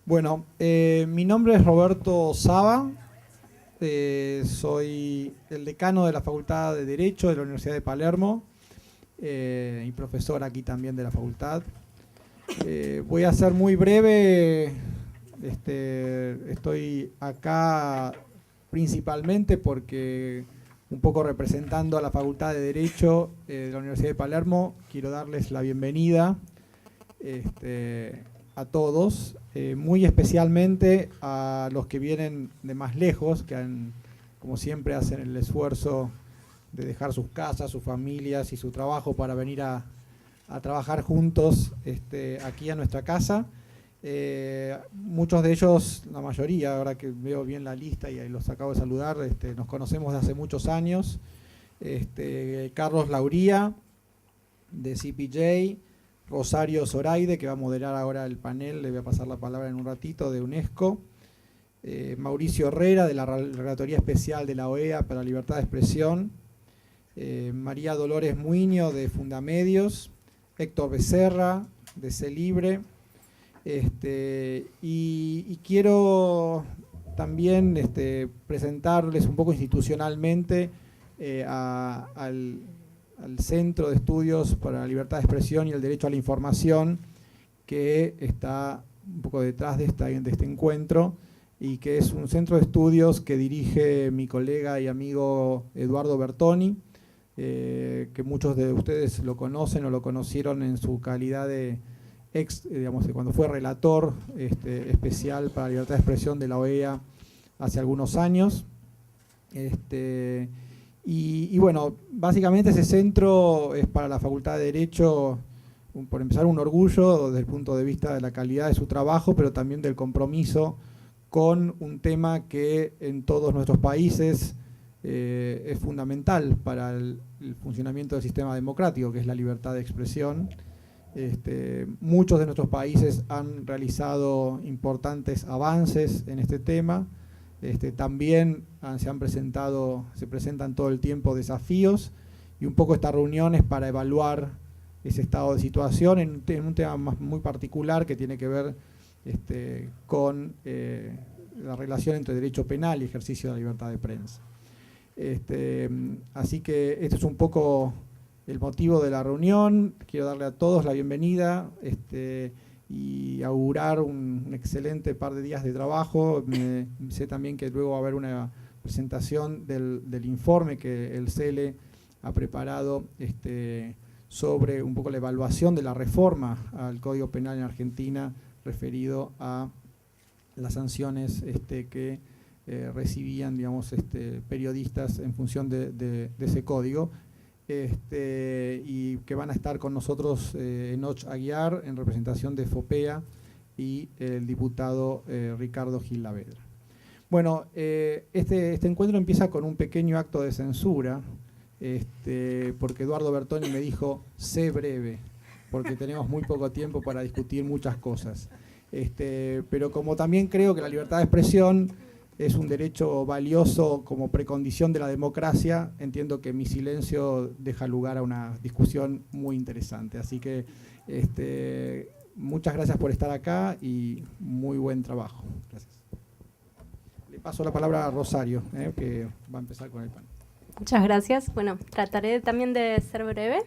Bueno, mi nombre es Roberto Saba, soy el decano de la Facultad de Derecho de la Universidad de Palermo y profesor aquí también de la facultad. Voy a ser muy breve, estoy acá principalmente porque un poco representando a la Facultad de Derecho de la Universidad de Palermo, quiero darles la bienvenida a todos, muy especialmente a los que vienen de más lejos, que como siempre hacen el esfuerzo de dejar sus casas, sus familias y su trabajo para venir a trabajar juntos aquí a nuestra casa. Muchos de ellos, la mayoría, ahora que veo bien la lista y los acabo de saludar, nos conocemos de hace muchos años. Carlos Lauría, de CPJ, Rosario Zoraide, que va a moderar ahora el panel, le voy a pasar la palabra en un ratito, de UNESCO, Mauricio Herrera, de la Relatoría Especial de la OEA para la Libertad de Expresión, María Dolores Muiño, de Fundamedios, Héctor Becerra, de CELIBRE, y quiero también presentarles un poco institucionalmente al Centro de Estudios para la Libertad de Expresión y el Derecho a la Información, que está un poco detrás de este encuentro, y que es un centro de estudios que dirige mi colega y amigo Eduardo Bertoni, que muchos de ustedes lo conocen o lo conocieron en su calidad de digamos, de cuando fue relator especial para la libertad de expresión de la OEA hace algunos años. Y bueno, básicamente ese centro es para la Facultad de Derecho, por empezar, un orgullo desde el punto de vista de la calidad de su trabajo, pero también del compromiso con un tema que en todos nuestros países es fundamental para el funcionamiento del sistema democrático, que es la libertad de expresión. Muchos de nuestros países han realizado importantes avances en este tema. También se presentan todo el tiempo desafíos, y un poco esta reunión es para evaluar ese estado de situación en un tema muy particular que tiene que ver con la relación entre derecho penal y ejercicio de la libertad de prensa. Así que este es un poco el motivo de la reunión. Quiero darle a todos la bienvenida y augurar un excelente par de días de trabajo. Sé también que luego va a haber una presentación del informe que el CELE ha preparado sobre un poco la evaluación de la reforma al Código Penal en Argentina referido a las sanciones que recibían, digamos, periodistas en función de ese código. Y que van a estar con nosotros Enoch Aguiar en representación de FOPEA y el diputado Ricardo Gil Lavedra. Bueno, este encuentro empieza con un pequeño acto de censura, porque Eduardo Bertoni me dijo, sé breve, porque tenemos muy poco tiempo para discutir muchas cosas. Pero como también creo que la libertad de expresión es un derecho valioso como precondición de la democracia, entiendo que mi silencio deja lugar a una discusión muy interesante. Así que muchas gracias por estar acá y muy buen trabajo. Gracias. Le paso la palabra a Rosario, que va a empezar con el panel. Muchas gracias. Bueno, trataré también de ser breve.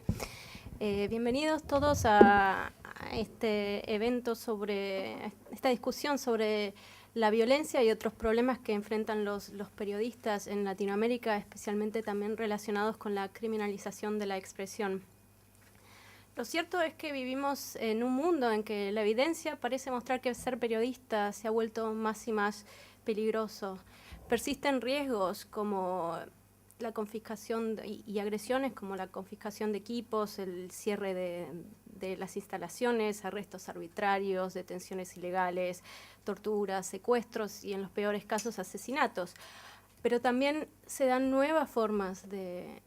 Bienvenidos todos a este evento sobre esta discusión sobre la violencia y otros problemas que enfrentan los periodistas en Latinoamérica, especialmente también relacionados con la criminalización de la expresión. Lo cierto es que vivimos en un mundo en que la evidencia parece mostrar que ser periodista se ha vuelto más y más peligroso. Persisten riesgos como la confiscación y agresiones como la confiscación de equipos, el cierre de las instalaciones, arrestos arbitrarios, detenciones ilegales, torturas, secuestros y en los peores casos asesinatos. Pero también se dan nuevas formas de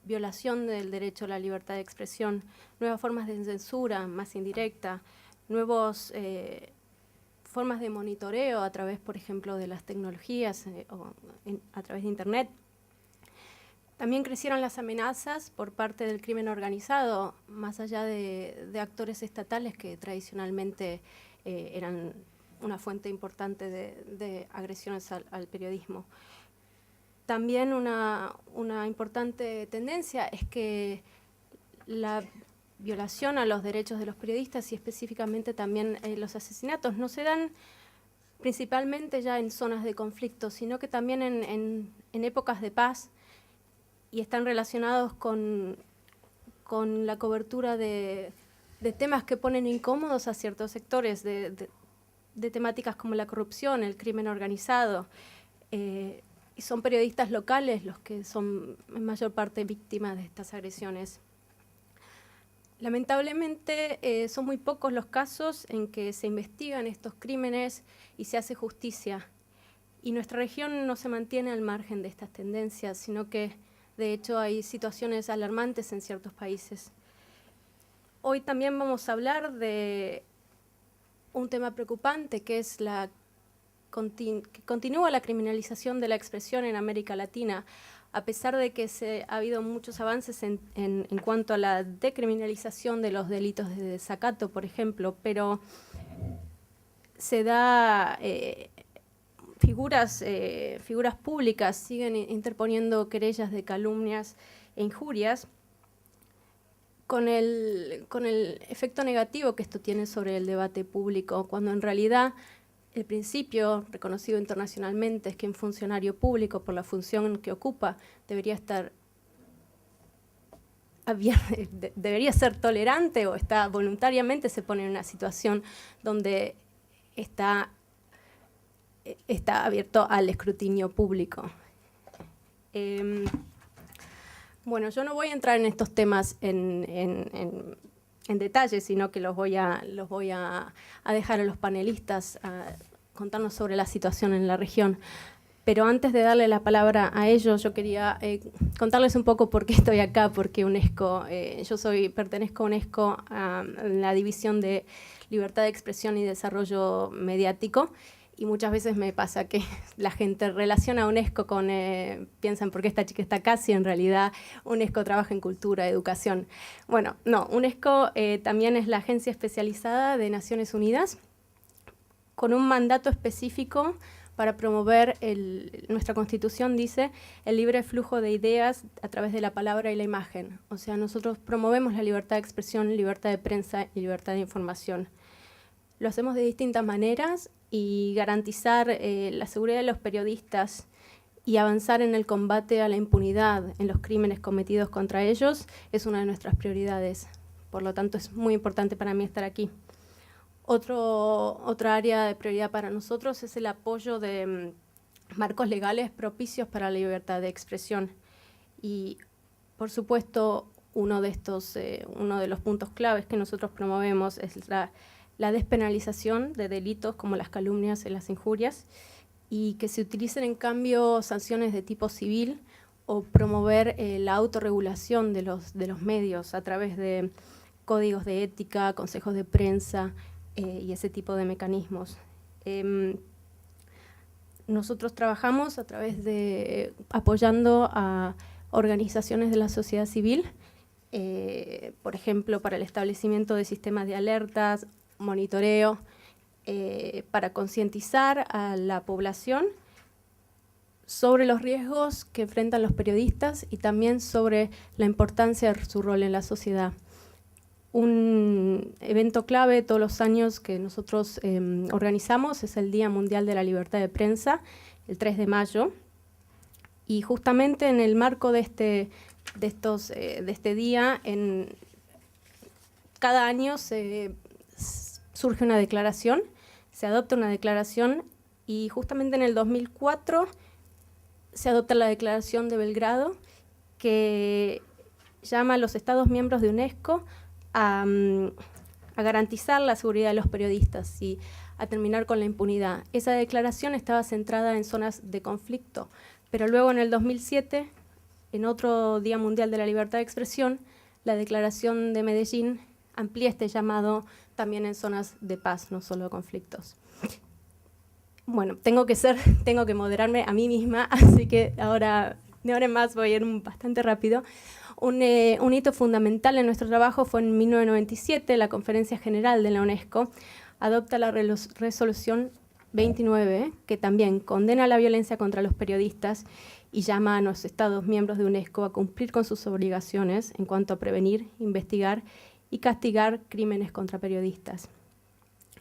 violación del derecho a la libertad de expresión, nuevas formas de censura más indirecta, nuevas formas de monitoreo a través, por ejemplo, de las tecnologías a través de Internet. También crecieron las amenazas por parte del crimen organizado, más allá de actores estatales que tradicionalmente eran una fuente importante de agresiones al periodismo. También una importante tendencia es que la violación a los derechos de los periodistas y específicamente también los asesinatos no se dan principalmente ya en zonas de conflicto, sino que también en épocas de paz, y están relacionados con la cobertura de temas que ponen incómodos a ciertos sectores, de temáticas como la corrupción, el crimen organizado, y son periodistas locales los que son en mayor parte víctimas de estas agresiones. Lamentablemente son muy pocos los casos en que se investigan estos crímenes y se hace justicia. Y nuestra región no se mantiene al margen de estas tendencias, sino que de hecho hay situaciones alarmantes en ciertos países. Hoy también vamos a hablar de un tema preocupante que es que continúa la criminalización de la expresión en América Latina, a pesar de que ha habido muchos avances en cuanto a la decriminalización de los delitos de desacato, por ejemplo, pero se da figuras públicas siguen interponiendo querellas de calumnias e injurias con el efecto negativo que esto tiene sobre el debate público, cuando en realidad el principio reconocido internacionalmente es que un funcionario público, por la función que ocupa, debería ser tolerante o voluntariamente se pone en una situación donde está abierto al escrutinio público. Bueno, yo no voy a entrar en estos temas en detalle, sino que los voy a dejar a los panelistas a contarnos sobre la situación en la región. Pero antes de darle la palabra a ellos, yo quería contarles un poco por qué estoy acá, porque UNESCO, pertenezco a UNESCO, a la División de Libertad de Expresión y Desarrollo Mediático, y muchas veces me pasa que la gente relaciona a UNESCO con, piensan por qué esta chica está acá, si en realidad UNESCO trabaja en cultura, educación. Bueno, no, UNESCO también es la agencia especializada de Naciones Unidas, con un mandato específico para promover, nuestra Constitución dice, el libre flujo de ideas a través de la palabra y la imagen. O sea, nosotros promovemos la libertad de expresión, libertad de prensa y libertad de información. Lo hacemos de distintas maneras, y garantizar la seguridad de los periodistas y avanzar en el combate a la impunidad en los crímenes cometidos contra ellos es una de nuestras prioridades. Por lo tanto, es muy importante para mí estar aquí. Otra área de prioridad para nosotros es el apoyo de marcos legales propicios para la libertad de expresión. Y, por supuesto, uno de los puntos claves que nosotros promovemos es la despenalización de delitos como las calumnias y las injurias, y que se utilicen en cambio sanciones de tipo civil, o promover la autorregulación de los medios a través de códigos de ética, consejos de prensa y ese tipo de mecanismos. Nosotros trabajamos a través de apoyando a organizaciones de la sociedad civil, por ejemplo, para el establecimiento de sistemas de alertas, monitoreo, para concientizar a la población sobre los riesgos que enfrentan los periodistas y también sobre la importancia de su rol en la sociedad. Un evento clave todos los años que nosotros organizamos es el Día Mundial de la Libertad de Prensa, el 3 de mayo, y justamente en el marco de este día, cada año surge una declaración, se adopta una declaración, y justamente en el 2004 se adopta la Declaración de Belgrado, que llama a los Estados miembros de UNESCO a garantizar la seguridad de los periodistas y a terminar con la impunidad. Esa declaración estaba centrada en zonas de conflicto, pero luego en el 2007, en otro Día Mundial de la Libertad de Expresión, la Declaración de Medellín amplía este llamado también en zonas de paz, no solo de conflictos. Bueno, tengo que moderarme a mí misma, así que ahora en más voy a ir bastante rápido. Un hito fundamental en nuestro trabajo fue en 1997, la Conferencia General de la UNESCO adopta la resolución 29, que también condena la violencia contra los periodistas y llama a los Estados miembros de UNESCO a cumplir con sus obligaciones en cuanto a prevenir, investigar y castigar crímenes contra periodistas.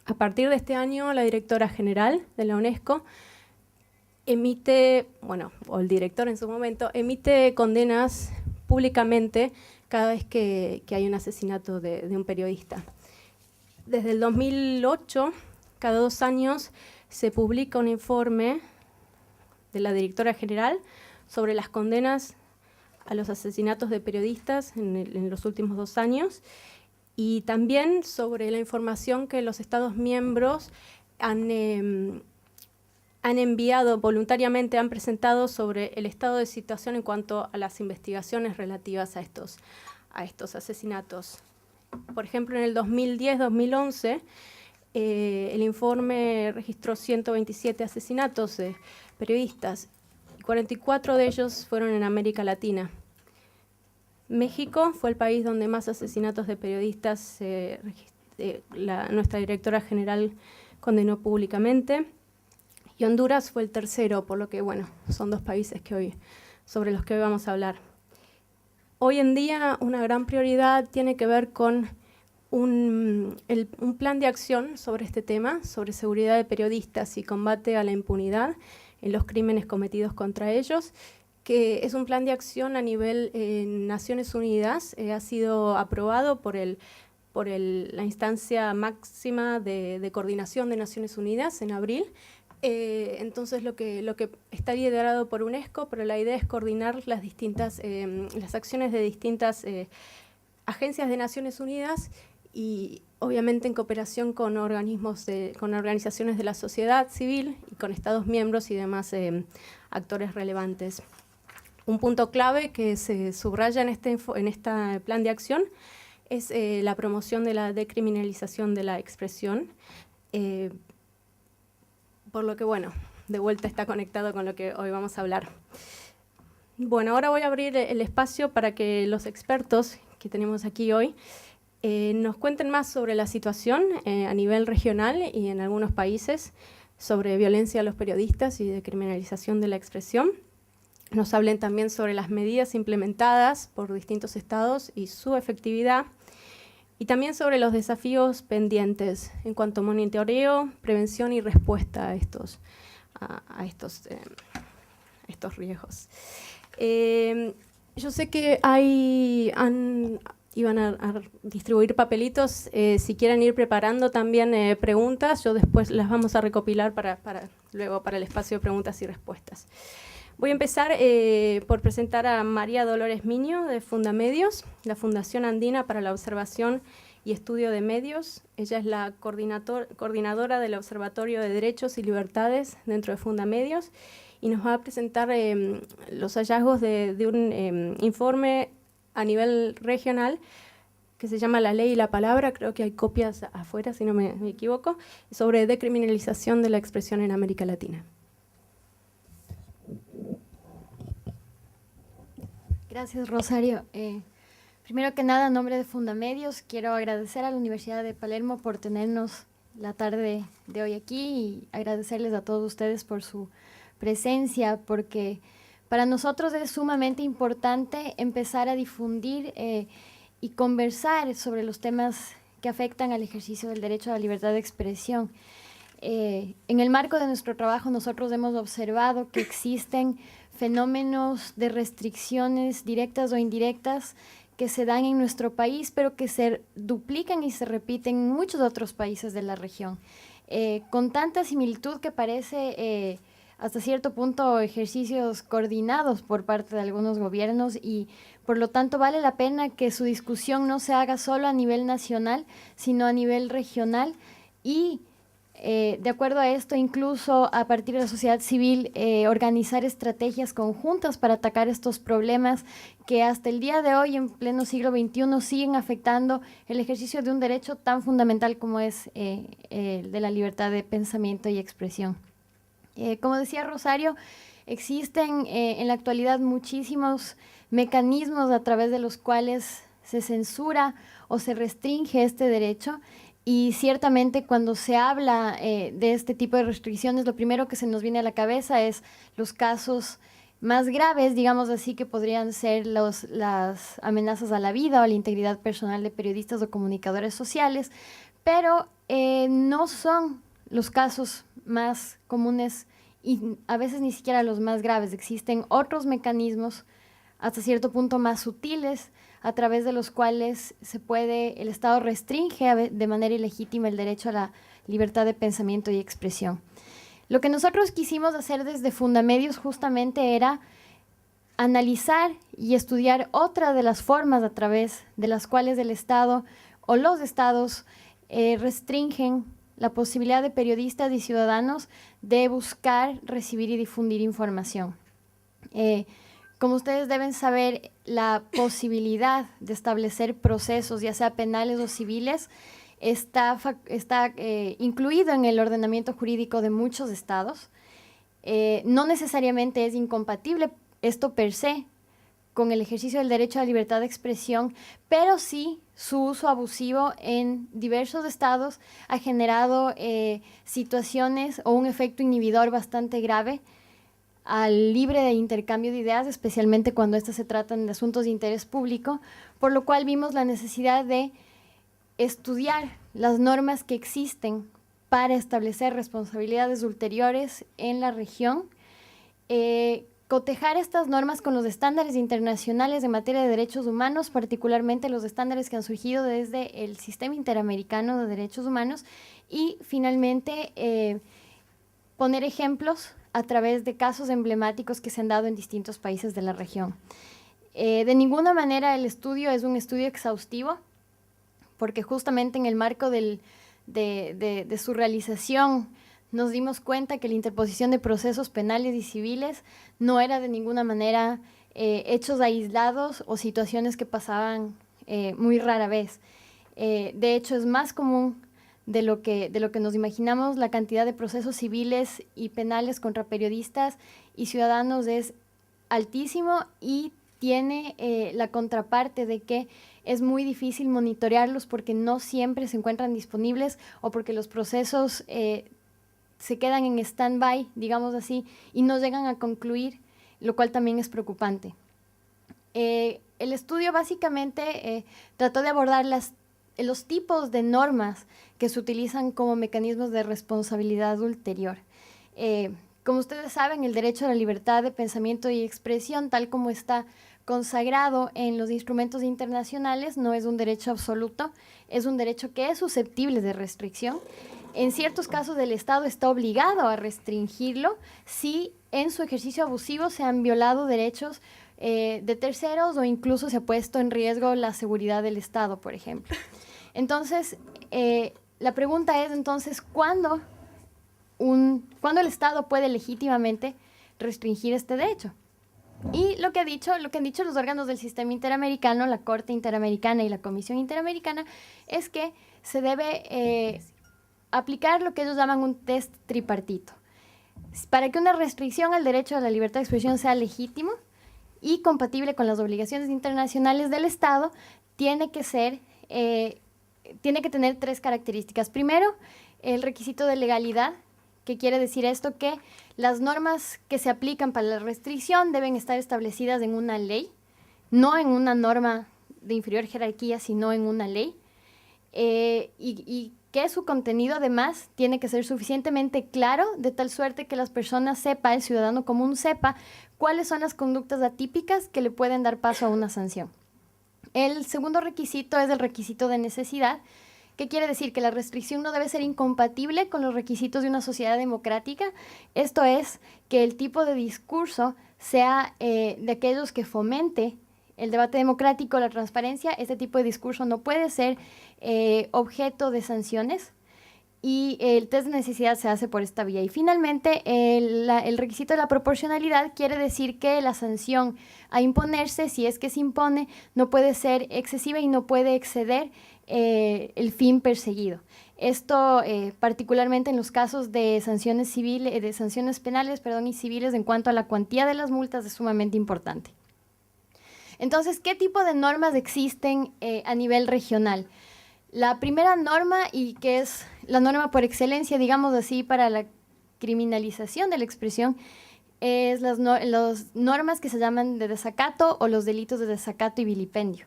A partir de este año, la directora general de la UNESCO emite, o el director en su momento, emite condenas públicamente cada vez que hay un asesinato de un periodista. Desde el 2008, cada 2 años, se publica un informe de la directora general sobre las condenas a los asesinatos de periodistas en los últimos 2 años y también sobre la información que los Estados miembros han enviado voluntariamente, han presentado sobre el estado de situación en cuanto a las investigaciones relativas a estos asesinatos. Por ejemplo, en el 2010-2011, el informe registró 127 asesinatos de periodistas y 44 de ellos fueron en América Latina. México fue el país donde más asesinatos de periodistas nuestra directora general condenó públicamente, y Honduras fue el tercero, por lo que, son 2 países sobre los que hoy vamos a hablar. Hoy en día, una gran prioridad tiene que ver con un plan de acción sobre este tema, sobre seguridad de periodistas y combate a la impunidad en los crímenes cometidos contra ellos, que es un plan de acción a nivel Naciones Unidas, ha sido aprobado por la instancia máxima de coordinación de Naciones Unidas en abril. Entonces lo que está liderado por UNESCO, pero la idea es coordinar las acciones de distintas agencias de Naciones Unidas y obviamente en cooperación con organizaciones de la sociedad civil y con Estados miembros y demás actores relevantes. Un punto clave que se subraya en este plan de acción es la promoción de la decriminalización de la expresión, por lo que, de vuelta está conectado con lo que hoy vamos a hablar. Ahora voy a abrir el espacio para que los expertos que tenemos aquí hoy nos cuenten más sobre la situación a nivel regional y en algunos países, sobre violencia a los periodistas y decriminalización de la expresión. Nos hablen también sobre las medidas implementadas por distintos estados y su efectividad, y también sobre los desafíos pendientes en cuanto a monitoreo, prevención y respuesta a estos riesgos. Yo sé que iban a distribuir papelitos, si quieren ir preparando también preguntas, yo después las vamos a recopilar luego para el espacio de preguntas y respuestas. Voy a empezar por presentar a María Dolores Miño de Fundamedios, la Fundación Andina para la Observación y Estudio de Medios. Ella es la coordinadora del Observatorio de Derechos y Libertades dentro de Fundamedios y nos va a presentar los hallazgos de un informe a nivel regional que se llama La Ley y la Palabra, creo que hay copias afuera si no me equivoco, sobre decriminalización de la expresión en América Latina. Gracias, Rosario. Primero que nada, en nombre de Fundamedios, quiero agradecer a la Universidad de Palermo por tenernos la tarde de hoy aquí y agradecerles a todos ustedes por su presencia, porque para nosotros es sumamente importante empezar a difundir y conversar sobre los temas que afectan al ejercicio del derecho a la libertad de expresión. En el marco de nuestro trabajo, nosotros hemos observado que existen fenómenos de restricciones directas o indirectas que se dan en nuestro país, pero que se duplican y se repiten en muchos otros países de la región, con tanta similitud que parece hasta cierto punto ejercicios coordinados por parte de algunos gobiernos, y por lo tanto vale la pena que su discusión no se haga solo a nivel nacional, sino a nivel regional y de acuerdo a esto, incluso a partir de la sociedad civil, organizar estrategias conjuntas para atacar estos problemas que hasta el día de hoy, en pleno siglo XXI, siguen afectando el ejercicio de un derecho tan fundamental como es el de la libertad de pensamiento y expresión. Como decía Rosario, existen en la actualidad muchísimos mecanismos a través de los cuales se censura o se restringe este derecho. Y ciertamente cuando se habla de este tipo de restricciones, lo primero que se nos viene a la cabeza es los casos más graves, digamos así, que podrían ser las amenazas a la vida o a la integridad personal de periodistas o comunicadores sociales, pero no son los casos más comunes y a veces ni siquiera los más graves. Existen otros mecanismos hasta cierto punto más sutiles, a través de los cuales el Estado restringe de manera ilegítima el derecho a la libertad de pensamiento y expresión. Lo que nosotros quisimos hacer desde Fundamedios justamente era analizar y estudiar otra de las formas a través de las cuales el Estado o los estados restringen la posibilidad de periodistas y ciudadanos de buscar, recibir y difundir información. Como ustedes deben saber, la posibilidad de establecer procesos, ya sea penales o civiles, está incluido en el ordenamiento jurídico de muchos estados. No necesariamente es incompatible esto per se con el ejercicio del derecho a la libertad de expresión, pero sí su uso abusivo en diversos estados ha generado situaciones o un efecto inhibidor bastante grave al libre intercambio de ideas, especialmente cuando éstas se tratan de asuntos de interés público, por lo cual vimos la necesidad de estudiar las normas que existen para establecer responsabilidades ulteriores en la región, cotejar estas normas con los estándares internacionales en materia de derechos humanos, particularmente los estándares que han surgido desde el Sistema Interamericano de Derechos Humanos, y finalmente poner ejemplos a través de casos emblemáticos que se han dado en distintos países de la región. De ninguna manera el estudio es un estudio exhaustivo, porque justamente en el marco de su realización nos dimos cuenta que la interposición de procesos penales y civiles no era de ninguna manera hechos aislados o situaciones que pasaban muy rara vez. De hecho, es más común de lo que nos imaginamos. La cantidad de procesos civiles y penales contra periodistas y ciudadanos es altísimo y tiene la contraparte de que es muy difícil monitorearlos porque no siempre se encuentran disponibles o porque los procesos se quedan en stand-by, digamos así, y no llegan a concluir, lo cual también es preocupante. El estudio básicamente trató de abordar los tipos de normas que se utilizan como mecanismos de responsabilidad ulterior. Como ustedes saben, el derecho a la libertad de pensamiento y expresión, tal como está consagrado en los instrumentos internacionales, no es un derecho absoluto, es un derecho que es susceptible de restricción. En ciertos casos el Estado está obligado a restringirlo si en su ejercicio abusivo se han violado derechos de terceros o incluso se ha puesto en riesgo la seguridad del Estado, por ejemplo. Entonces, la pregunta es entonces, ¿cuándo el Estado puede legítimamente restringir este derecho? Y lo que han dicho los órganos del sistema interamericano, la Corte Interamericana y la Comisión Interamericana, es que se debe aplicar lo que ellos llaman un test tripartito. Para que una restricción al derecho a la libertad de expresión sea legítimo y compatible con las obligaciones internacionales del Estado, tiene que tener tres características. Primero, el requisito de legalidad. ¿Qué quiere decir esto? Que las normas que se aplican para la restricción deben estar establecidas en una ley, no en una norma de inferior jerarquía, sino en una ley, y que su contenido además tiene que ser suficientemente claro, de tal suerte que las personas el ciudadano común sepa cuáles son las conductas atípicas que le pueden dar paso a una sanción. El segundo requisito es el requisito de necesidad. ¿Qué quiere decir? Que la restricción no debe ser incompatible con los requisitos de una sociedad democrática. Esto es, que el tipo de discurso sea de aquellos que fomente el debate democrático, la transparencia. Este tipo de discurso no puede ser objeto de sanciones y el test de necesidad se hace por esta vía. Y finalmente, el requisito de la proporcionalidad quiere decir que la sanción a imponerse, si es que se impone, no puede ser excesiva y no puede exceder el fin perseguido. Esto particularmente en los casos de sanciones civiles, de sanciones penales, y civiles, en cuanto a la cuantía de las multas, es sumamente importante. Entonces, ¿qué tipo de normas existen a nivel regional? La primera norma, y que es la norma por excelencia, digamos así, para la criminalización de la expresión, es las normas que se llaman de desacato o los delitos de desacato y vilipendio.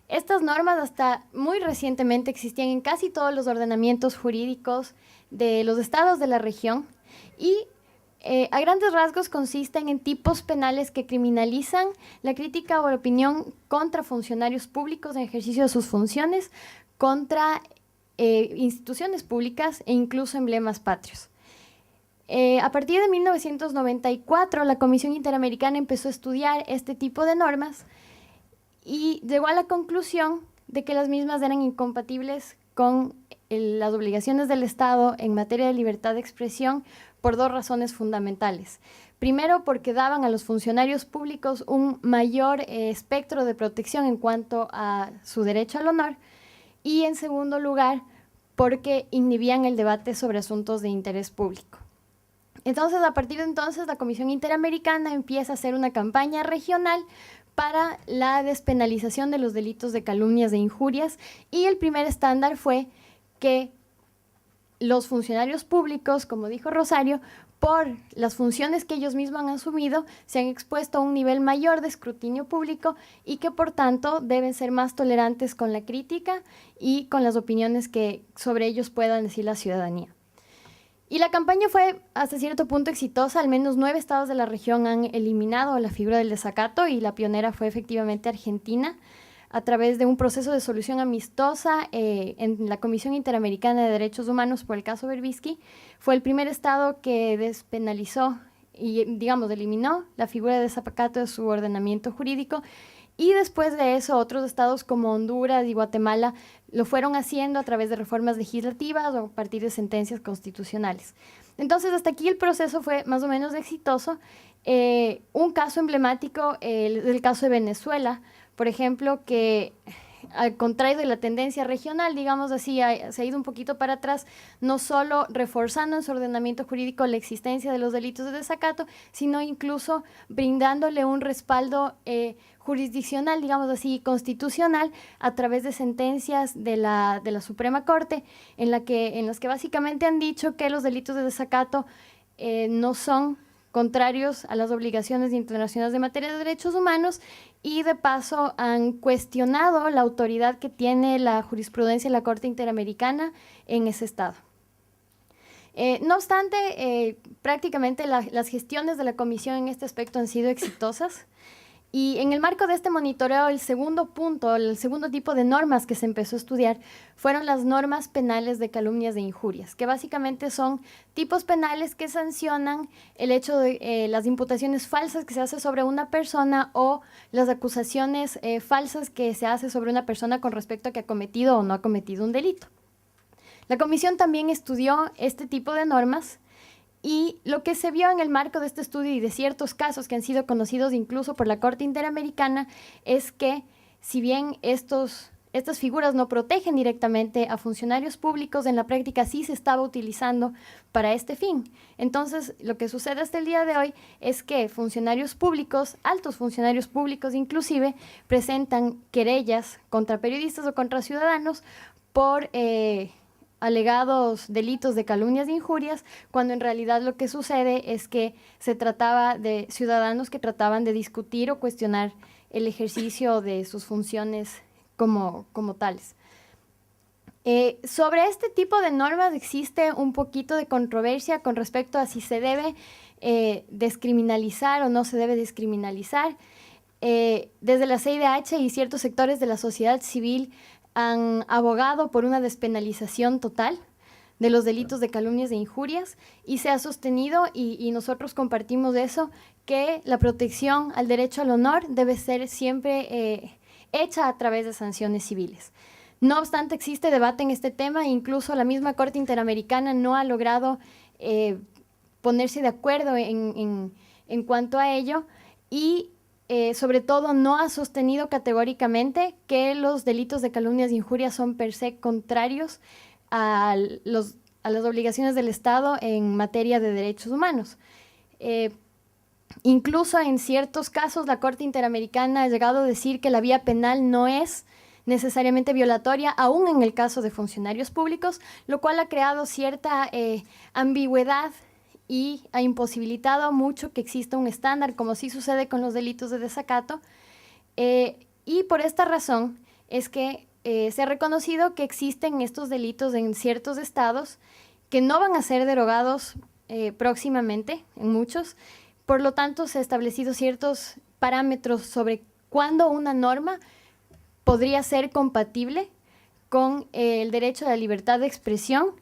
Estas normas hasta muy recientemente existían en casi todos los ordenamientos jurídicos de los estados de la región y a grandes rasgos consisten en tipos penales que criminalizan la crítica o la opinión contra funcionarios públicos en ejercicio de sus funciones, contra instituciones públicas e incluso emblemas patrios. A partir de 1994, la Comisión Interamericana empezó a estudiar este tipo de normas y llegó a la conclusión de que las mismas eran incompatibles con las obligaciones del Estado en materia de libertad de expresión por dos razones fundamentales. Primero, porque daban a los funcionarios públicos un mayor espectro de protección en cuanto a su derecho al honor, y en segundo lugar, porque inhibían el debate sobre asuntos de interés público. Entonces, a partir de entonces, la Comisión Interamericana empieza a hacer una campaña regional para la despenalización de los delitos de calumnias e injurias, y el primer estándar fue que los funcionarios públicos, como dijo Rosario, por las funciones que ellos mismos han asumido, se han expuesto a un nivel mayor de escrutinio público y que por tanto deben ser más tolerantes con la crítica y con las opiniones que sobre ellos puedan decir la ciudadanía. Y la campaña fue hasta cierto punto exitosa. Al menos 9 estados de la región han eliminado la figura del desacato y la pionera fue efectivamente Argentina, a través de un proceso de solución amistosa en la Comisión Interamericana de Derechos Humanos por el caso Berbisky. Fue el primer estado que despenalizó y, digamos, eliminó la figura de desacato de su ordenamiento jurídico, y después de eso otros estados como Honduras y Guatemala lo fueron haciendo a través de reformas legislativas o a partir de sentencias constitucionales. Entonces, hasta aquí el proceso fue más o menos exitoso. Un caso emblemático es el caso de Venezuela, por ejemplo, que al contrario de la tendencia regional, digamos así, se ha ido un poquito para atrás, no solo reforzando en su ordenamiento jurídico la existencia de los delitos de desacato, sino incluso brindándole un respaldo jurisdiccional, digamos así, constitucional, a través de sentencias de la Suprema Corte, en las que básicamente han dicho que los delitos de desacato no son contrarios a las obligaciones internacionales de materia de derechos humanos, y de paso han cuestionado la autoridad que tiene la jurisprudencia de la Corte Interamericana en ese estado. No obstante, prácticamente las gestiones de la Comisión en este aspecto han sido exitosas. Y en el marco de este monitoreo, el segundo punto, el segundo tipo de normas que se empezó a estudiar fueron las normas penales de calumnias e injurias, que básicamente son tipos penales que sancionan el hecho de las imputaciones falsas que se hace sobre una persona o las acusaciones falsas que se hace sobre una persona con respecto a que ha cometido o no ha cometido un delito. La Comisión también estudió este tipo de normas. Y lo que se vio en el marco de este estudio y de ciertos casos que han sido conocidos incluso por la Corte Interamericana es que, si bien estas figuras no protegen directamente a funcionarios públicos, en la práctica sí se estaba utilizando para este fin. Entonces, lo que sucede hasta el día de hoy es que funcionarios públicos, altos funcionarios públicos inclusive, presentan querellas contra periodistas o contra ciudadanos por alegados delitos de calumnias e injurias, cuando en realidad lo que sucede es que se trataba de ciudadanos que trataban de discutir o cuestionar el ejercicio de sus funciones como tales. Sobre este tipo de normas existe un poquito de controversia con respecto a si se debe descriminalizar o no se debe descriminalizar. Desde la CIDH y ciertos sectores de la sociedad civil han abogado por una despenalización total de los delitos de calumnias e injurias, y se ha sostenido, y nosotros compartimos eso, que la protección al derecho al honor debe ser siempre hecha a través de sanciones civiles. No obstante, existe debate en este tema, incluso la misma Corte Interamericana no ha logrado ponerse de acuerdo en cuanto a ello, y sobre todo no ha sostenido categóricamente que los delitos de calumnias e injurias son per se contrarios a las obligaciones del Estado en materia de derechos humanos. Incluso en ciertos casos la Corte Interamericana ha llegado a decir que la vía penal no es necesariamente violatoria, aún en el caso de funcionarios públicos, lo cual ha creado cierta ambigüedad y ha imposibilitado mucho que exista un estándar, como sí sucede con los delitos de desacato. Y por esta razón es que se ha reconocido que existen estos delitos en ciertos estados que no van a ser derogados próximamente, en muchos. Por lo tanto, se han establecido ciertos parámetros sobre cuándo una norma podría ser compatible con el derecho a la libertad de expresión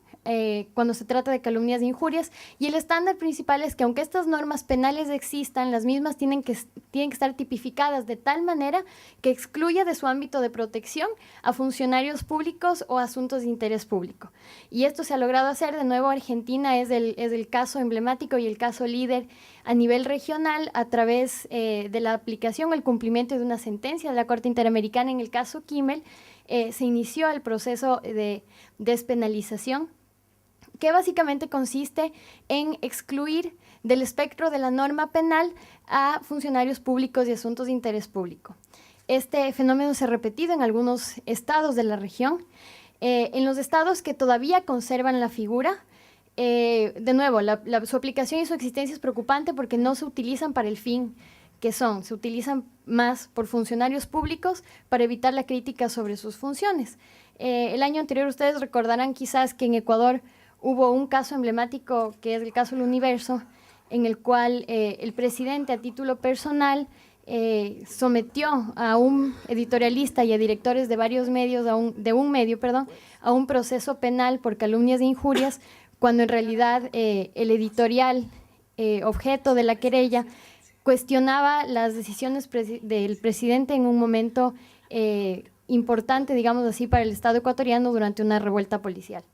cuando se trata de calumnias e injurias, y el estándar principal es que aunque estas normas penales existan, las mismas tienen que estar tipificadas de tal manera que excluya de su ámbito de protección a funcionarios públicos o asuntos de interés público. Y esto se ha logrado hacer. De nuevo, Argentina es el caso emblemático y el caso líder a nivel regional a través de la aplicación o el cumplimiento de una sentencia de la Corte Interamericana. En el caso Kimmel se inició el proceso de despenalización, que básicamente consiste en excluir del espectro de la norma penal a funcionarios públicos y asuntos de interés público. Este fenómeno se ha repetido en algunos estados de la región. En los estados que todavía conservan la figura, de nuevo, su aplicación y su existencia es preocupante porque no se utilizan para el fin que son, se utilizan más por funcionarios públicos para evitar la crítica sobre sus funciones. El año anterior ustedes recordarán quizás que en Ecuador hubo un caso emblemático que es el caso del Universo, en el cual el presidente a título personal sometió a un editorialista y a directores de varios medios, a un proceso penal por calumnias e injurias, cuando en realidad el editorial objeto de la querella cuestionaba las decisiones del presidente en un momento importante, digamos así, para el Estado ecuatoriano durante una revuelta policial.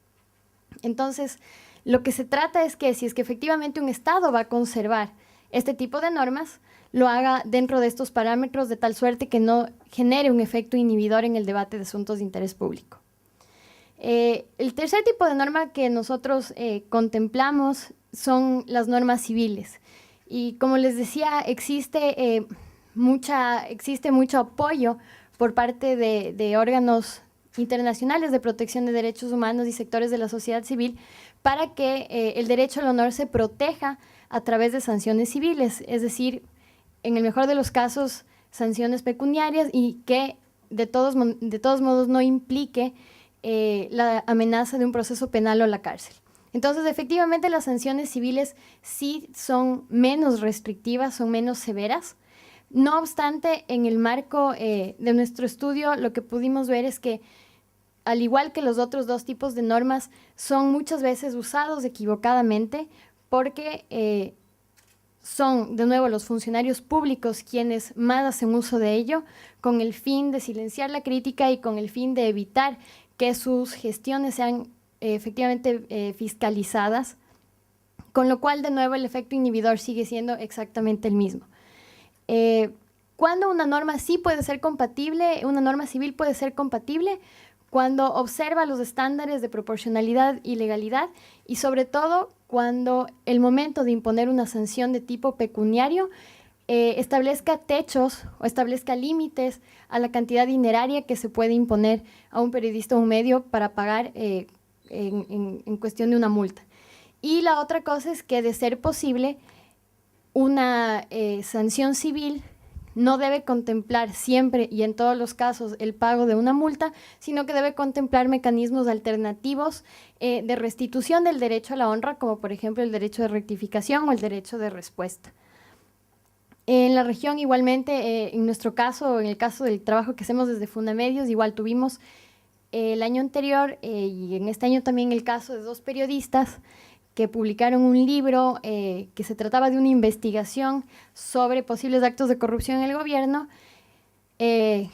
Entonces, lo que se trata es que si es que efectivamente un Estado va a conservar este tipo de normas, lo haga dentro de estos parámetros de tal suerte que no genere un efecto inhibidor en el debate de asuntos de interés público. El tercer tipo de norma que nosotros contemplamos son las normas civiles. Y como les decía, existe mucho apoyo por parte de órganos internacionales de protección de derechos humanos y sectores de la sociedad civil para que el derecho al honor se proteja a través de sanciones civiles, es decir, en el mejor de los casos, sanciones pecuniarias y que de todos modos no implique la amenaza de un proceso penal o la cárcel. Entonces, efectivamente, las sanciones civiles sí son menos restrictivas, son menos severas. No obstante, en el marco de nuestro estudio, lo que pudimos ver es que, al igual que los otros dos tipos de normas, son muchas veces usados equivocadamente porque son, de nuevo, los funcionarios públicos quienes más hacen uso de ello con el fin de silenciar la crítica y con el fin de evitar que sus gestiones sean efectivamente fiscalizadas, con lo cual, de nuevo, el efecto inhibidor sigue siendo exactamente el mismo. ¿Cuándo una norma sí puede ser compatible, una norma civil puede ser compatible? Cuando observa los estándares de proporcionalidad y legalidad y, sobre todo, cuando el momento de imponer una sanción de tipo pecuniario establezca techos o establezca límites a la cantidad dineraria que se puede imponer a un periodista o un medio para pagar en cuestión de una multa. Y la otra cosa es que, de ser posible, una sanción civil no debe contemplar siempre y en todos los casos el pago de una multa, sino que debe contemplar mecanismos alternativos de restitución del derecho a la honra, como por ejemplo el derecho de rectificación o el derecho de respuesta. En la región, igualmente, en nuestro caso, en el caso del trabajo que hacemos desde Fundamedios, igual tuvimos el año anterior y en este año también el caso de dos periodistas que publicaron un libro que se trataba de una investigación sobre posibles actos de corrupción en el gobierno. De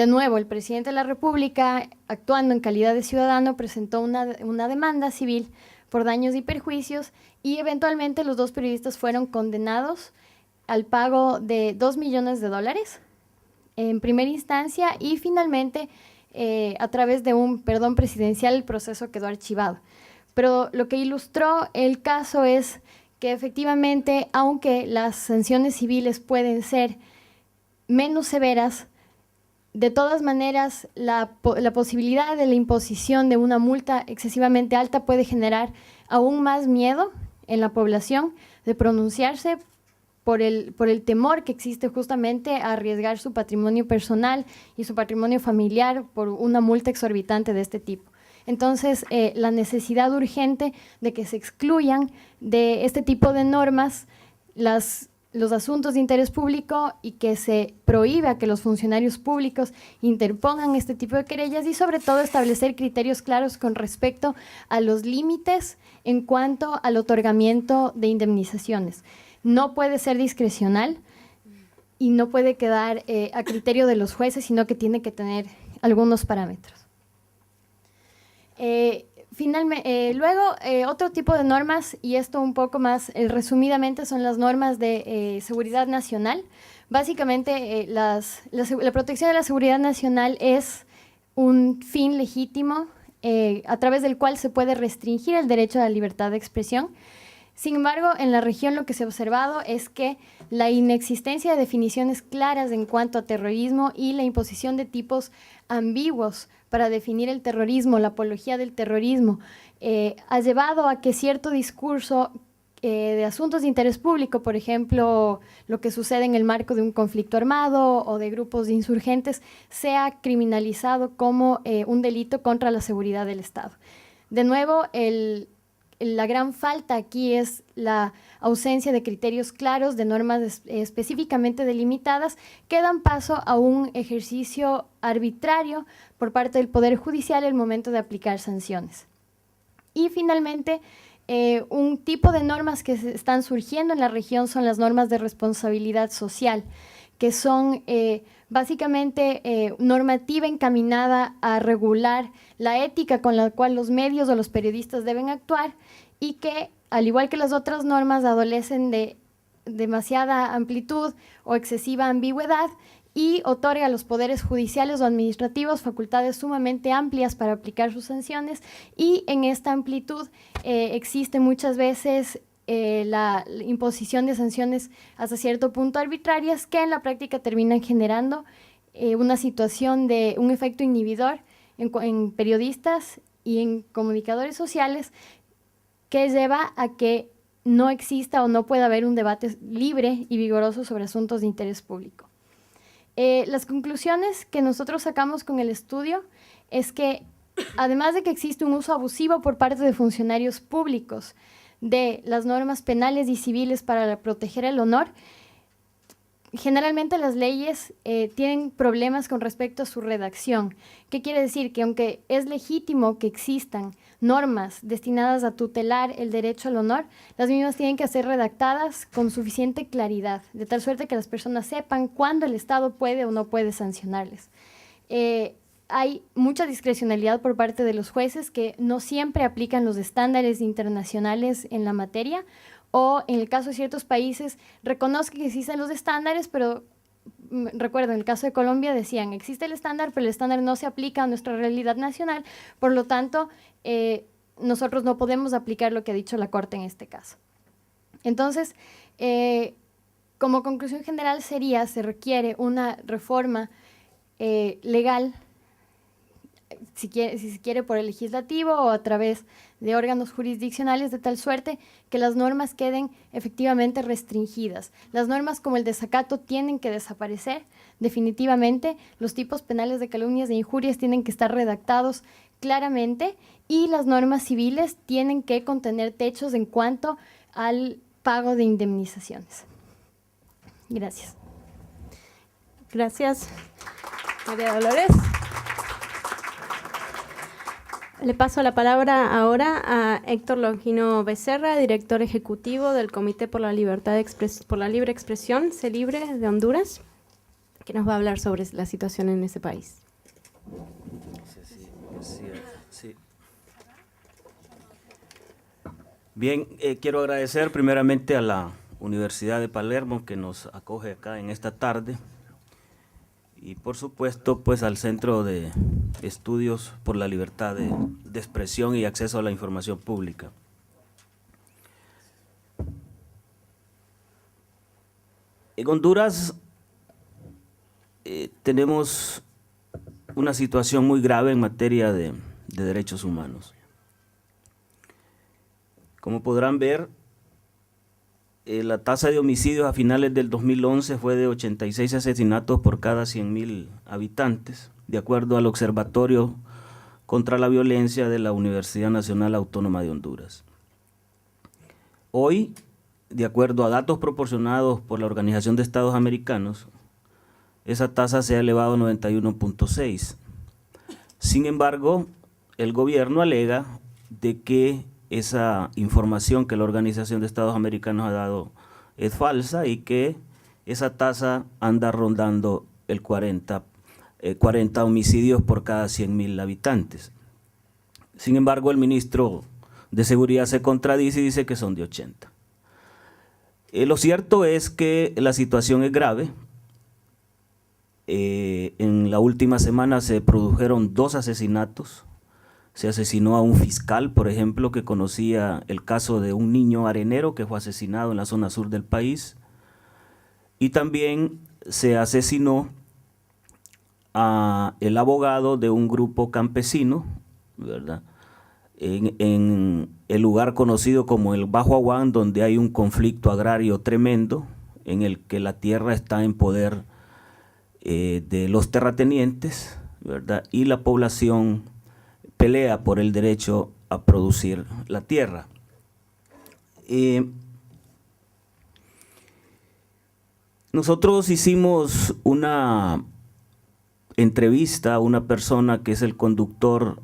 nuevo, el presidente de la República, actuando en calidad de ciudadano, presentó una demanda civil por daños y perjuicios y eventualmente los dos periodistas fueron condenados al pago de $2 millones en primera instancia y finalmente a través de un perdón presidencial el proceso quedó archivado. Pero lo que ilustró el caso es que efectivamente, aunque las sanciones civiles pueden ser menos severas, de todas maneras, la posibilidad de la imposición de una multa excesivamente alta puede generar aún más miedo en la población de pronunciarse por el temor que existe justamente a arriesgar su patrimonio personal y su patrimonio familiar por una multa exorbitante de este tipo. Entonces, la necesidad urgente de que se excluyan de este tipo de normas los asuntos de interés público y que se prohíba que los funcionarios públicos interpongan este tipo de querellas y sobre todo establecer criterios claros con respecto a los límites en cuanto al otorgamiento de indemnizaciones. No puede ser discrecional y no puede quedar a criterio de los jueces, sino que tiene que tener algunos parámetros. Finalmente, luego, otro tipo de normas, y esto un poco más resumidamente, son las normas de seguridad nacional. Básicamente, la protección de la seguridad nacional es un fin legítimo a través del cual se puede restringir el derecho a la libertad de expresión. Sin embargo, en la región lo que se ha observado es que la inexistencia de definiciones claras en cuanto a terrorismo y la imposición de tipos ambiguos para definir el terrorismo, la apología del terrorismo, ha llevado a que cierto discurso de asuntos de interés público, por ejemplo, lo que sucede en el marco de un conflicto armado o de grupos de insurgentes, sea criminalizado como un delito contra la seguridad del Estado. De nuevo, la gran falta aquí es la ausencia de criterios claros, de normas específicamente delimitadas, que dan paso a un ejercicio arbitrario por parte del Poder Judicial al momento de aplicar sanciones. Y finalmente, un tipo de normas que están surgiendo en la región son las normas de responsabilidad social, que son básicamente normativa encaminada a regular la ética con la cual los medios o los periodistas deben actuar y que, al igual que las otras normas, adolecen de demasiada amplitud o excesiva ambigüedad y otorga a los poderes judiciales o administrativos facultades sumamente amplias para aplicar sus sanciones, y en esta amplitud existe muchas veces la imposición de sanciones hasta cierto punto arbitrarias que en la práctica terminan generando una situación de un efecto inhibidor en periodistas y en comunicadores sociales, que lleva a que no exista o no pueda haber un debate libre y vigoroso sobre asuntos de interés público. Las conclusiones que nosotros sacamos con el estudio es que, además de que existe un uso abusivo por parte de funcionarios públicos de las normas penales y civiles para proteger el honor, generalmente las leyes tienen problemas con respecto a su redacción. ¿Qué quiere decir? Que aunque es legítimo que existan normas destinadas a tutelar el derecho al honor, las mismas tienen que ser redactadas con suficiente claridad, de tal suerte que las personas sepan cuándo el Estado puede o no puede sancionarles. Hay mucha discrecionalidad por parte de los jueces que no siempre aplican los estándares internacionales en la materia, o en el caso de ciertos países reconozcan que existen los estándares, pero recuerdo, en el caso de Colombia decían, existe el estándar, pero el estándar no se aplica a nuestra realidad nacional, por lo tanto, nosotros no podemos aplicar lo que ha dicho la Corte en este caso. Entonces, como conclusión general se requiere una reforma legal, si se quiere por el legislativo o a través de órganos jurisdiccionales, de tal suerte que las normas queden efectivamente restringidas. Las normas como el desacato tienen que desaparecer definitivamente, los tipos penales de calumnias e injurias tienen que estar redactados claramente, y las normas civiles tienen que contener techos en cuanto al pago de indemnizaciones. Gracias. Gracias, María Dolores. Le paso la palabra ahora a Héctor Longino Becerra, director ejecutivo del Comité por la Libre Expresión, CELIBRE de Honduras, que nos va a hablar sobre la situación en ese país. Sí. Bien, quiero agradecer primeramente a la Universidad de Palermo que nos acoge acá en esta tarde, y por supuesto pues al Centro de Estudios por la Libertad de Expresión y Acceso a la Información Pública. En Honduras tenemos una situación muy grave en materia de derechos humanos. Como podrán ver, la tasa de homicidios a finales del 2011 fue de 86 asesinatos por cada 100.000 habitantes, de acuerdo al Observatorio contra la Violencia de la Universidad Nacional Autónoma de Honduras. Hoy, de acuerdo a datos proporcionados por la Organización de Estados Americanos, esa tasa se ha elevado a 91.6. Sin embargo, el gobierno alega de que esa información que la Organización de Estados Americanos ha dado es falsa y que esa tasa anda rondando el 40 homicidios por cada 100.000 habitantes. Sin embargo, el ministro de Seguridad se contradice y dice que son de 80. Lo cierto es que la situación es grave. En la última semana se produjeron 2 asesinatos. Se asesinó a un fiscal, por ejemplo, que conocía el caso de un niño arenero que fue asesinado en la zona sur del país. Y también se asesinó a el abogado de un grupo campesino, ¿verdad?, en el lugar conocido como el Bajo Aguán, donde hay un conflicto agrario tremendo, en el que la tierra está en poder de los terratenientes, ¿verdad?, y la población pelea por el derecho a producir la tierra. Nosotros hicimos una entrevista a una persona que es el conductor,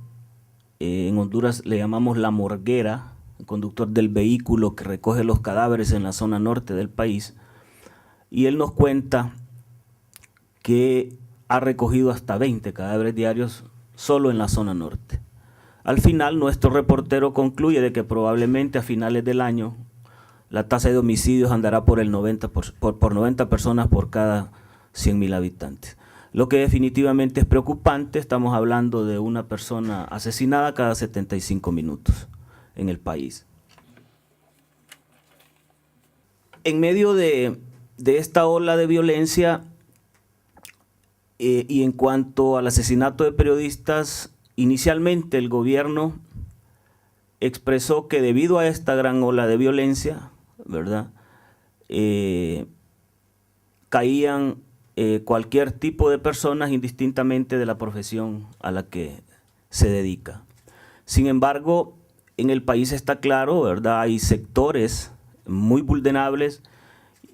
en Honduras le llamamos la morguera, el conductor del vehículo que recoge los cadáveres en la zona norte del país, y él nos cuenta que ha recogido hasta 20 cadáveres diarios solo en la zona norte. Al final, nuestro reportero concluye de que probablemente a finales del año la tasa de homicidios andará por 90 personas por cada 100.000 habitantes. Lo que definitivamente es preocupante, estamos hablando de una persona asesinada cada 75 minutos en el país. En medio de esta ola de violencia y en cuanto al asesinato de periodistas, inicialmente el gobierno expresó que debido a esta gran ola de violencia, ¿verdad?, caían cualquier tipo de personas indistintamente de la profesión a la que se dedica. Sin embargo, en el país está claro, ¿verdad?, hay sectores muy vulnerables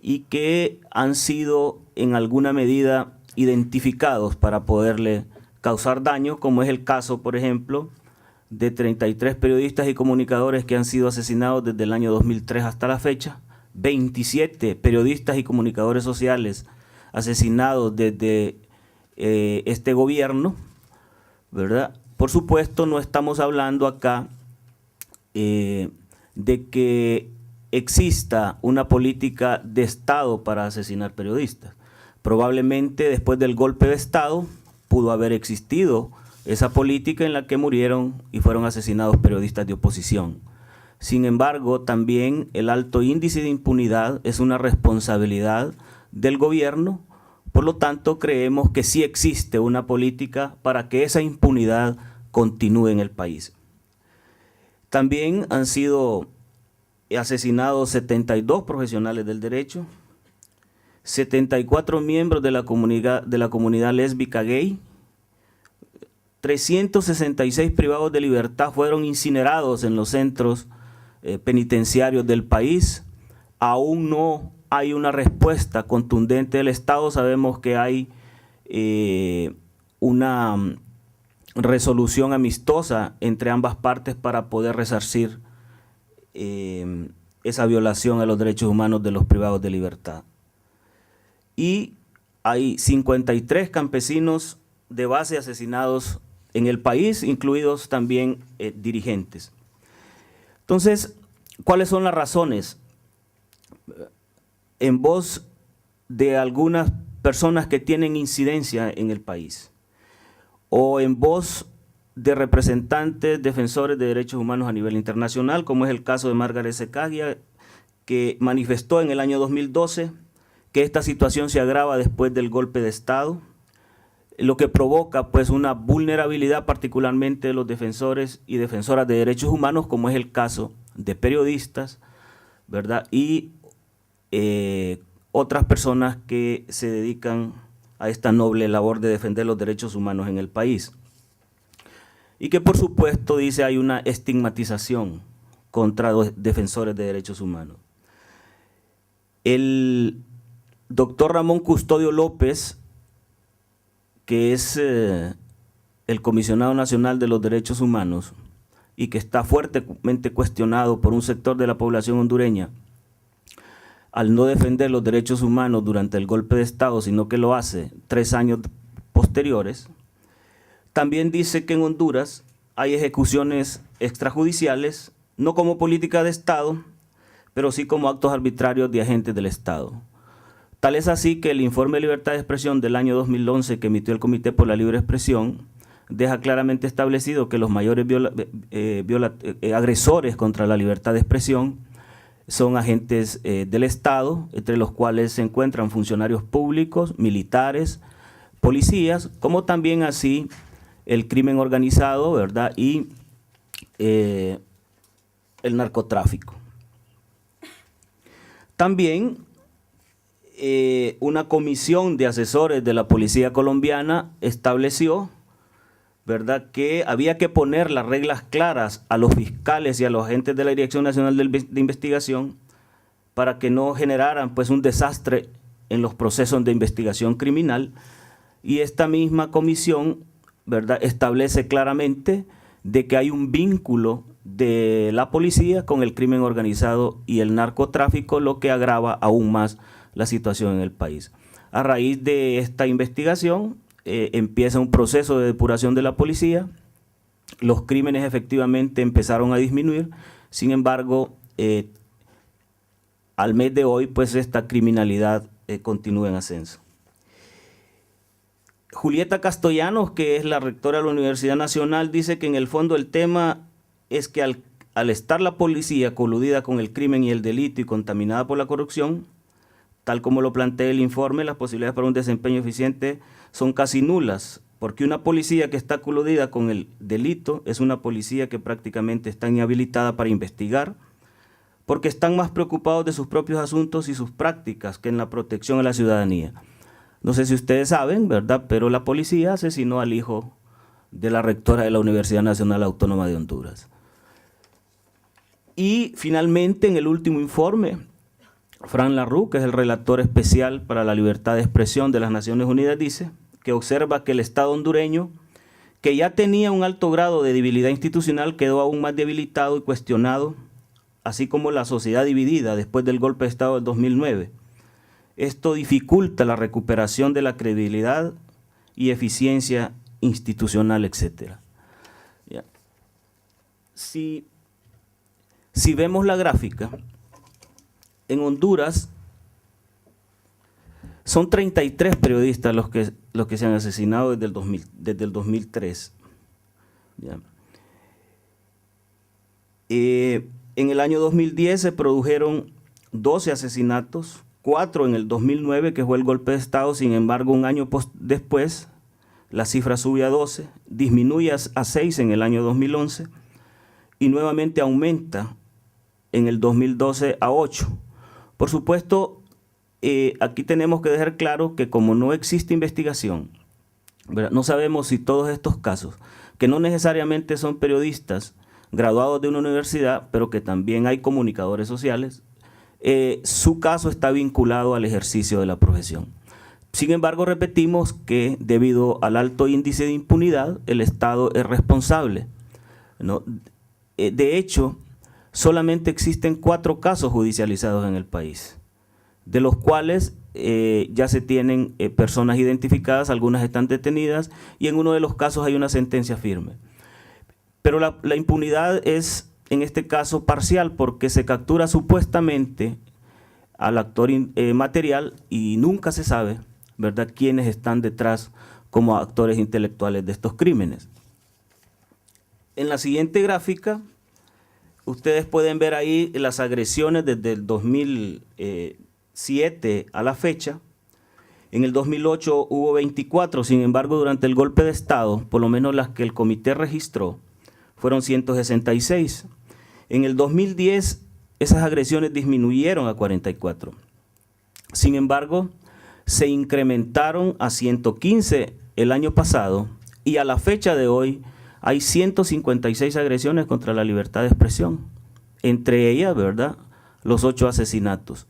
y que han sido en alguna medida identificados para poderle causar daño, como es el caso, por ejemplo, de 33 periodistas y comunicadores que han sido asesinados desde el año 2003 hasta la fecha, 27 periodistas y comunicadores sociales asesinados desde este gobierno, ¿verdad? Por supuesto, no estamos hablando acá de que exista una política de Estado para asesinar periodistas. Probablemente después del golpe de Estado pudo haber existido esa política en la que murieron y fueron asesinados periodistas de oposición. Sin embargo, también el alto índice de impunidad es una responsabilidad del gobierno, por lo tanto creemos que sí existe una política para que esa impunidad continúe en el país. También han sido asesinados 72 profesionales del derecho, 74 miembros de la comunidad lésbica gay, 366 privados de libertad fueron incinerados en los centros penitenciarios del país. Aún no hay una respuesta contundente del Estado. Sabemos que hay una resolución amistosa entre ambas partes para poder resarcir esa violación a los derechos humanos de los privados de libertad. Y hay 53 campesinos de base asesinados en el país, incluidos también dirigentes. Entonces, ¿cuáles son las razones? En voz de algunas personas que tienen incidencia en el país, o en voz de representantes defensores de derechos humanos a nivel internacional, como es el caso de Margaret Secagia, que manifestó en el año 2012 que esta situación se agrava después del golpe de Estado, lo que provoca pues una vulnerabilidad particularmente de los defensores y defensoras de derechos humanos, como es el caso de periodistas, ¿verdad? Y otras personas que se dedican a esta noble labor de defender los derechos humanos en el país. Y que por supuesto, dice, hay una estigmatización contra los defensores de derechos humanos. El doctor Ramón Custodio López, que es el Comisionado Nacional de los Derechos Humanos y que está fuertemente cuestionado por un sector de la población hondureña al no defender los derechos humanos durante el golpe de Estado, sino que lo hace 3 años posteriores, también dice que en Honduras hay ejecuciones extrajudiciales, no como política de Estado, pero sí como actos arbitrarios de agentes del Estado. Tal es así que el informe de libertad de expresión del año 2011 que emitió el Comité por la Libre Expresión deja claramente establecido que los mayores agresores contra la libertad de expresión son agentes del Estado, entre los cuales se encuentran funcionarios públicos, militares, policías, como también así el crimen organizado, ¿verdad? Y el narcotráfico. También una comisión de asesores de la policía colombiana estableció, ¿verdad?, que había que poner las reglas claras a los fiscales y a los agentes de la Dirección Nacional de Investigación para que no generaran pues un desastre en los procesos de investigación criminal. Y esta misma comisión, ¿verdad?, establece claramente de que hay un vínculo de la policía con el crimen organizado y el narcotráfico, lo que agrava aún más la situación en el país. A raíz de esta investigación empieza un proceso de depuración de la policía, los crímenes efectivamente empezaron a disminuir, sin embargo, al mes de hoy, pues esta criminalidad continúa en ascenso. Julieta Castellanos, que es la rectora de la Universidad Nacional, dice que en el fondo el tema es que al estar la policía coludida con el crimen y el delito y contaminada por la corrupción, tal como lo plantea el informe, las posibilidades para un desempeño eficiente son casi nulas, porque una policía que está coludida con el delito es una policía que prácticamente está inhabilitada para investigar, porque están más preocupados de sus propios asuntos y sus prácticas que en la protección a la ciudadanía. No sé si ustedes saben, ¿verdad?, pero la policía asesinó al hijo de la rectora de la Universidad Nacional Autónoma de Honduras. Y finalmente, en el último informe, Fran Larroux, que es el relator especial para la libertad de expresión de las Naciones Unidas, dice que observa que el Estado hondureño, que ya tenía un alto grado de debilidad institucional, quedó aún más debilitado y cuestionado, así como la sociedad dividida después del golpe de Estado del 2009. Esto dificulta la recuperación de la credibilidad y eficiencia institucional, etc. Si vemos la gráfica, en Honduras son 33 periodistas los que se han asesinado desde el 2003. ¿Ya? En el año 2010 se produjeron 12 asesinatos, 4 en el 2009, que fue el golpe de Estado. Sin embargo, un año después, la cifra sube a 12, disminuye a 6 en el año 2011 y nuevamente aumenta en el 2012 a 8. Por supuesto, aquí tenemos que dejar claro que como no existe investigación, ¿verdad?, no sabemos si todos estos casos, que no necesariamente son periodistas graduados de una universidad, pero que también hay comunicadores sociales, su caso está vinculado al ejercicio de la profesión. Sin embargo, repetimos que debido al alto índice de impunidad, el Estado es responsable, ¿no? De hecho, solamente existen 4 casos judicializados en el país, de los cuales ya se tienen personas identificadas, algunas están detenidas y en uno de los casos hay una sentencia firme. Pero la impunidad es en este caso parcial, porque se captura supuestamente al actor material y nunca se sabe, ¿verdad?, quiénes están detrás como actores intelectuales de estos crímenes. En la siguiente gráfica, ustedes pueden ver ahí las agresiones desde el 2007 a la fecha, En el 2008 hubo 24, sin embargo, durante el golpe de Estado, por lo menos las que el comité registró, fueron 166. En el 2010, esas agresiones disminuyeron a 44. Sin embargo, se incrementaron a 115 el año pasado y a la fecha de hoy hay 156 agresiones contra la libertad de expresión. Entre ellas, ¿verdad?, los 8 asesinatos.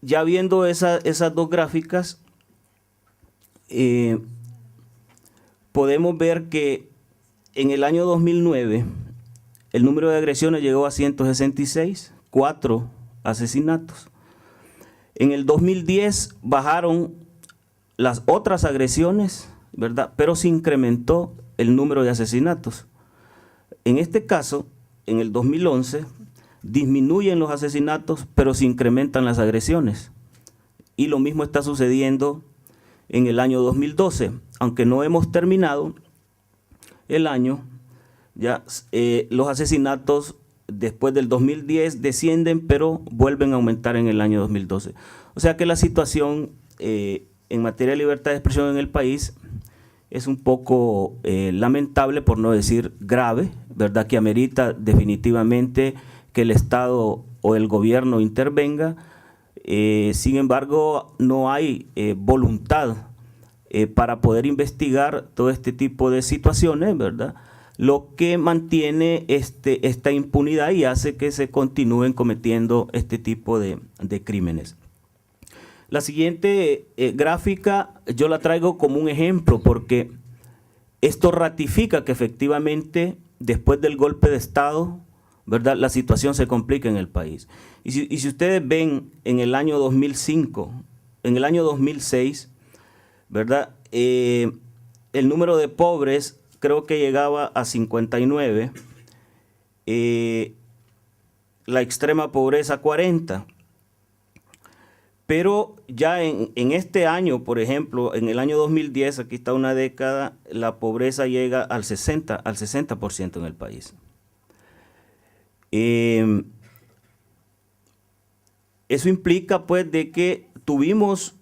Ya viendo esas dos gráficas, podemos ver que en el año 2009 el número de agresiones llegó a 166, 4 asesinatos. En el 2010 bajaron las otras agresiones, ¿verdad?, pero se incrementó el número de asesinatos. En este caso, en el 2011, disminuyen los asesinatos, pero se incrementan las agresiones. Y lo mismo está sucediendo en el año 2012. Aunque no hemos terminado el año, ya los asesinatos después del 2010 descienden, pero vuelven a aumentar en el año 2012. O sea que la situación en materia de libertad de expresión en el país es un poco lamentable, por no decir grave, ¿verdad?, que amerita definitivamente que el Estado o el gobierno intervenga. Sin embargo, no hay voluntad para poder investigar todo este tipo de situaciones, ¿verdad?, lo que mantiene esta impunidad y hace que se continúen cometiendo este tipo de crímenes. La siguiente gráfica yo la traigo como un ejemplo porque esto ratifica que efectivamente después del golpe de Estado, ¿verdad?, la situación se complica en el país. Y si ustedes ven en el año 2005, en el año 2006, ¿verdad?, el número de pobres creo que llegaba a 59, la extrema pobreza 40. Pero ya en este año, por ejemplo, en el año 2010, aquí está una década, la pobreza llega al 60% en el país. Eso implica pues de que tuvimos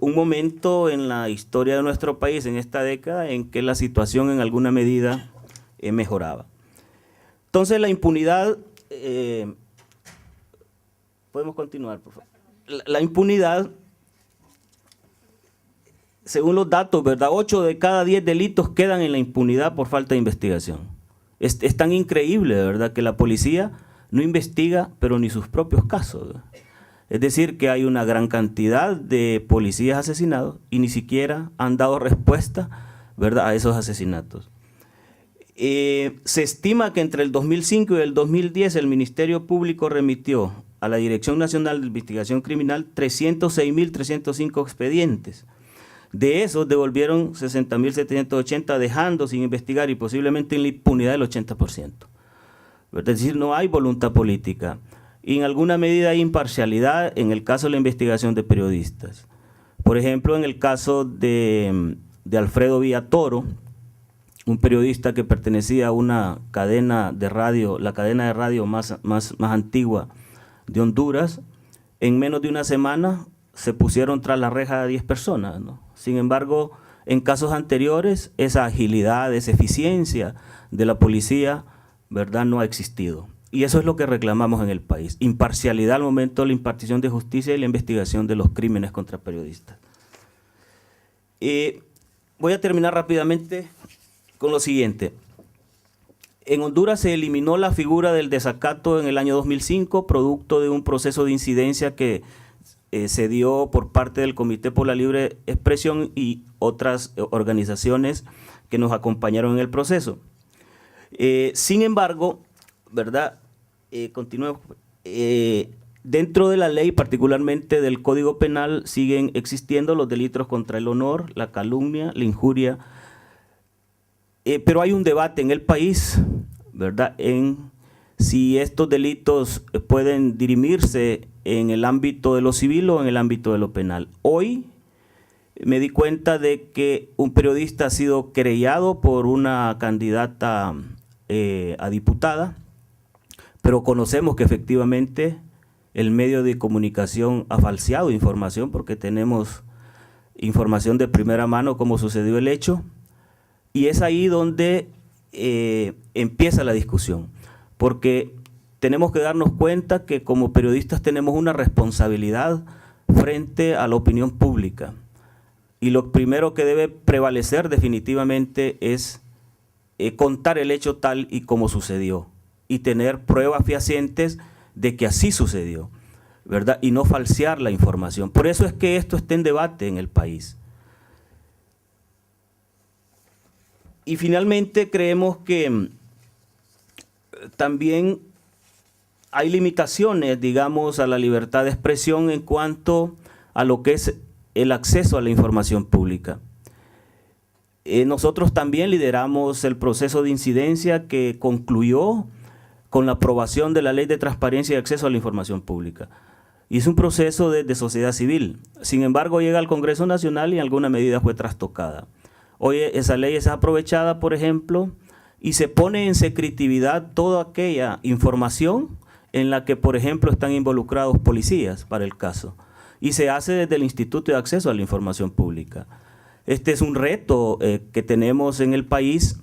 un momento en la historia de nuestro país en esta década en que la situación en alguna medida mejoraba. Entonces la impunidad, podemos continuar por favor. La impunidad, según los datos, ¿verdad?, 8 de cada 10 delitos quedan en la impunidad por falta de investigación. Es tan increíble, ¿verdad?, que la policía no investiga, pero ni sus propios casos, ¿verdad? Es decir, que hay una gran cantidad de policías asesinados y ni siquiera han dado respuesta, ¿verdad?, a esos asesinatos. Se estima que entre el 2005 y el 2010 el Ministerio Público remitió a la Dirección Nacional de Investigación Criminal 306.305 expedientes. De esos devolvieron 60.780, dejando sin investigar y posiblemente en la impunidad del 80%. Es decir, no hay voluntad política. Y en alguna medida hay imparcialidad en el caso de la investigación de periodistas. Por ejemplo, en el caso de Alfredo Villatoro, un periodista que pertenecía a una cadena de radio, la cadena de radio más antigua de Honduras, en menos de una semana se pusieron tras la reja a 10 personas, ¿no? Sin embargo, en casos anteriores, esa agilidad, esa eficiencia de la policía, ¿verdad?, no ha existido. Y eso es lo que reclamamos en el país, imparcialidad al momento de la impartición de justicia y la investigación de los crímenes contra periodistas. Voy a terminar rápidamente con lo siguiente. En Honduras se eliminó la figura del desacato en el año 2005, producto de un proceso de incidencia que se dio por parte del Comité por la Libre Expresión y otras organizaciones que nos acompañaron en el proceso. Sin embargo, ¿verdad?, dentro de la ley, particularmente del Código Penal, siguen existiendo los delitos contra el honor, la calumnia, la injuria, pero hay un debate en el país, ¿verdad?, en si estos delitos pueden dirimirse en el ámbito de lo civil o en el ámbito de lo penal. Hoy me di cuenta de que un periodista ha sido querellado por una candidata a diputada, pero conocemos que efectivamente el medio de comunicación ha falseado información, porque tenemos información de primera mano cómo sucedió el hecho, y es ahí donde empieza la discusión, porque tenemos que darnos cuenta que como periodistas tenemos una responsabilidad frente a la opinión pública, y lo primero que debe prevalecer definitivamente es contar el hecho tal y como sucedió, y tener pruebas fehacientes de que así sucedió, ¿verdad? Y no falsear la información. Por eso es que esto está en debate en el país. Y finalmente creemos que también hay limitaciones, digamos, a la libertad de expresión en cuanto a lo que es el acceso a la información pública. Nosotros también lideramos el proceso de incidencia que concluyó con la aprobación de la Ley de Transparencia y Acceso a la Información Pública. Y es un proceso de sociedad civil. Sin embargo, llega al Congreso Nacional y en alguna medida fue trastocada. Hoy esa ley es aprovechada, por ejemplo, y se pone en secretividad toda aquella información en la que, por ejemplo, están involucrados policías para el caso. Y se hace desde el Instituto de Acceso a la Información Pública. Este es un reto que tenemos en el país.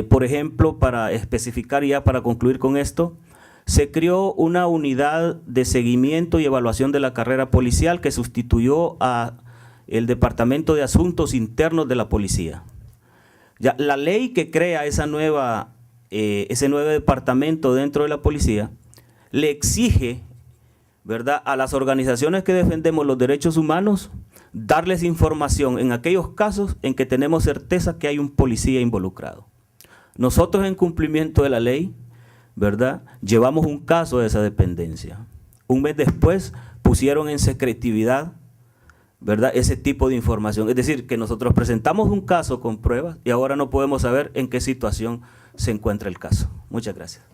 Por ejemplo, para especificar ya, para concluir con esto, se creó una unidad de seguimiento y evaluación de la carrera policial que sustituyó a el Departamento de Asuntos Internos de la Policía. Ya, la ley que crea ese nuevo departamento dentro de la policía le exige, ¿verdad?, a las organizaciones que defendemos los derechos humanos darles información en aquellos casos en que tenemos certeza que hay un policía involucrado. Nosotros, en cumplimiento de la ley, ¿verdad?, llevamos un caso de esa dependencia. Un mes después pusieron en secretividad, ¿verdad?, ese tipo de información. Es decir, que nosotros presentamos un caso con pruebas y ahora no podemos saber en qué situación se encuentra el caso. Muchas gracias.